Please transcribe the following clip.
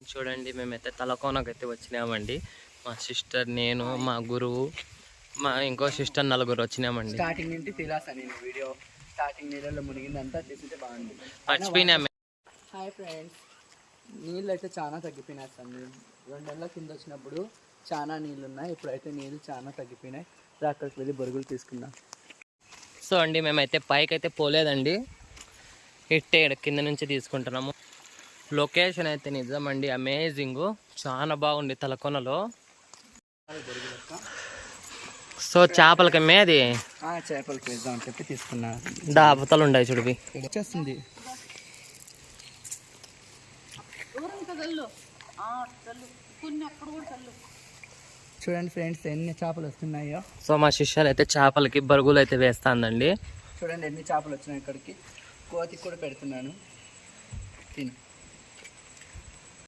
చూడండి మేమైతే తలకోనకైతే వచ్చినామండి. మా సిస్టర్, నేను, మా గురువు, మా ఇంకో సిస్టర్, నలుగురు వచ్చినామండి. స్టార్టింగ్ నుండి తిలాసా నేను వీడియో స్టార్టింగ్ నీళ్ళలో మునిగిందంతా తీసుకుంటే బాగుంది. మర్చిపోయినా. హాయ్ ఫ్రెండ్స్, నీళ్ళు అయితే చాలా తగ్గిపోయినాయి. 2 నెలల కింద వచ్చినప్పుడు చాలా నీళ్ళు ఉన్నాయి, ఇప్పుడైతే నీళ్ళు చాలా తగ్గిపోయినాయి. అక్కడికి వెళ్ళి బొరుగులు తీసుకున్నాం. సో అండి మేమైతే పైకి అయితే పోలేదండి, ఇట్టే కింద నుంచి తీసుకుంటున్నాము. లొకేషన్ అయితే నిజమండి అమేజింగ్, చాలా బాగుంది తలకొనలో. సో చేపలకి మేది చేపలకి వేద్దామని చెప్పి తీసుకున్నా. దాపతలు ఉన్నాయి చూడవి వచ్చేస్తుంది. చూడండి ఫ్రెండ్స్ ఎన్ని చేపలు వస్తున్నాయో. సో మా శిష్యాలు అయితే చేపలకి బరుగులు అయితే వేస్తాందండి. చూడండి ఎన్ని చేపలు వచ్చినాయి. ఇక్కడికి కోతికి కూడా పెడుతున్నాను, తిని.